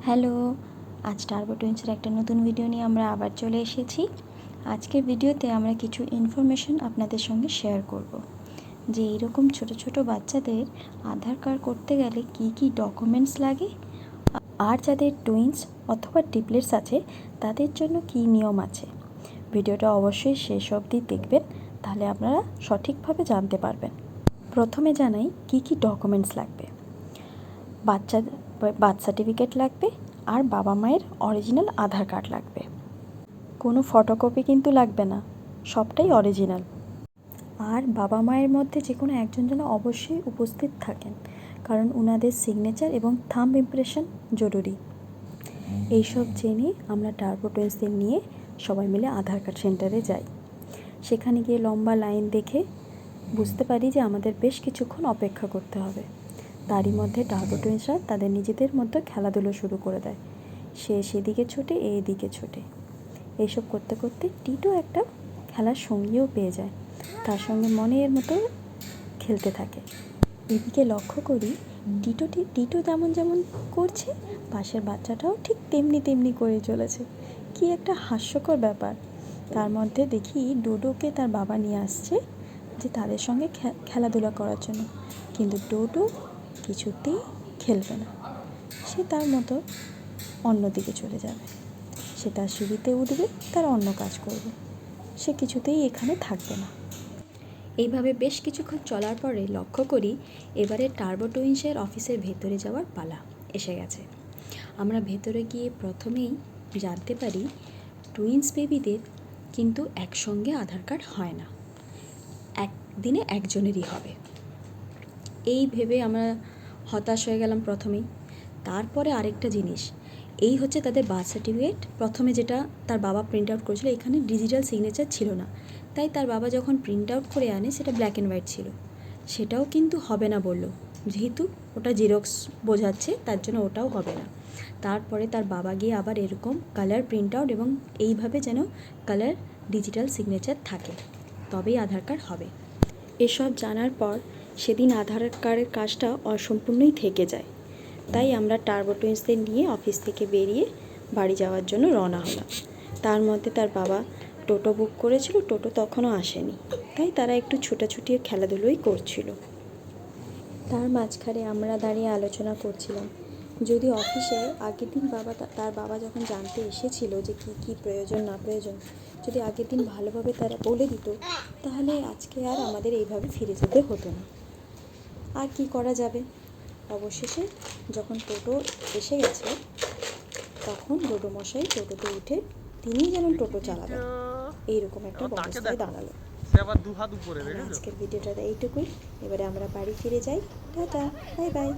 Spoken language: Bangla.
হ্যালো, আজ টার্বো টুইন্সের একটা নতুন ভিডিও নিয়ে আমরা আবার চলে এসেছি। আজকের ভিডিওতে আমরা কিছু ইনফরমেশন আপনাদের সঙ্গে শেয়ার করব, যে এইরকম ছোট ছোট বাচ্চাদের আধার কার্ড করতে গেলে কি কি ডকুমেন্টস লাগে, আর যাদের টুইন্স অথবা ট্রিপলেটস আছে তাদের জন্য কি নিয়ম আছে। ভিডিওটা অবশ্যই শেষ অবধি দেখবেন, তাহলে আপনারা সঠিকভাবে জানতে পারবেন। প্রথমে জানাই কি কি ডকুমেন্টস লাগবে। বার্থ সার্টিফিকেট লাগবে, আর বাবা মায়ের অরিজিনাল আধার কার্ড লাগবে। কোনো ফটোকপি কিন্তু লাগবে না, সবটাই অরিজিনাল। আর বাবা মায়ের মধ্যে যে কোনো একজন যেন অবশ্যই উপস্থিত থাকেন, কারণ ওনাদের সিগনেচার এবং থাম্ব ইমপ্রেশন জরুরি। এইসব জেনে আমরা টার্বো টুইন্সদের নিয়ে সবাই মিলে আধার কার্ড সেন্টারে যাই। সেখানে গিয়ে লম্বা লাইন দেখে বুঝতে পারি যে আমাদের বেশ কিছুক্ষণ অপেক্ষা করতে হবে। তারই মধ্যে টার্বো টুইন্সরা তাদের নিজেদের মধ্যে খেলাধুলো শুরু করে দেয়। সে সেদিকে ছোটে, এদিকে ছোটে। এইসব করতে করতে টিটো একটা খেলার সঙ্গীও পেয়ে যায়, তার সঙ্গে মনের মতো খেলতে থাকে। এদিকে লক্ষ্য করি টিটো যেমন যেমন করছে, পাশের বাচ্চাটাও ঠিক তেমনি তেমনি করে চলেছে। কি একটা হাস্যকর ব্যাপার। তার মধ্যে দেখি ডোডোকে তার বাবা নিয়ে আসছে যে তাদের সঙ্গে খেলাধুলা করার জন্য, কিন্তু ডোডো কিছুতেই খেলবে না। সে তার মতো অন্যদিকে চলে যাবে, সে তার সিঁড়িতে উঠবে, তার অন্য কাজ করবে, সে কিছুতেই এখানে থাকবে না। এইভাবে বেশ কিছুক্ষণ চলার পরে লক্ষ্য করি এবারে টার্বো টুইন্সের অফিসের ভেতরে যাওয়ার পালা এসে গেছে। আমরা ভেতরে গিয়ে প্রথমেই জানতে পারি টুইন্স বেবিদের কিন্তু একসঙ্গে আধার কার্ড হয় না, একদিনে একজনেরই হবে। এই ভেবে আমরা হতাশ হয়ে গেলাম প্রথমেই। তারপরে আরেকটা জিনিস, এই হচ্ছে তাদের বার্থ সার্টিফিকেট। প্রথমে যেটা তার বাবা প্রিন্ট আউট করেছিল, এখানে ডিজিটাল সিগনেচার ছিল না, তাই তার বাবা যখন প্রিন্ট আউট করে আনে সেটা ব্ল্যাক অ্যান্ড হোয়াইট ছিল। সেটাও কিন্তু হবে না বললো, যেহেতু ওটা জেরক্স বোঝাচ্ছে তার জন্য ওটাও হবে না। তারপরে তার বাবা গিয়ে আবার এরকম কালার প্রিন্ট আউট এবং এইভাবে যেন কালার ডিজিটাল সিগনেচার থাকে, তবেই আধার কার্ড হবে। এসব জানার পর সেদিন আধার কার্ডের কাজটা অসম্পূর্ণই থেকে যায়। তাই আমরা টার্বো টুইন্সদের নিয়ে অফিস থেকে বেরিয়ে বাড়ি যাওয়ার জন্য রওনা হলাম। তার মধ্যে তার বাবা টোটো বুক করেছিল, টোটো তখনও আসেনি, তাই তারা একটু ছুটাছুটি খেলাধুলোই করছিল। তার মাঝখানে আমরা দাঁড়িয়ে আলোচনা করছিলাম, যদি অফিসে আগের দিন তার বাবা যখন জানতে এসেছিল যে কী কী প্রয়োজন না প্রয়োজন, যদি আগের দিন ভালোভাবে তারা বলে দিত, তাহলে আজকে আর আমাদের এইভাবে ফিরে যেতে হতো না। আর কি করা যাবে। অবশেষে যখন টোটো এসে গেছে, তখন ডোডো মশাই টোটোতে উঠে তিনিই যেন টোটো চালাবেন, এইরকম একটা অবস্থায় দাঁড়ালো। আজকের ভিডিওটা এইটুকুই। এবারে আমরা বাড়ি ফিরে যাই। Tata, bye bye.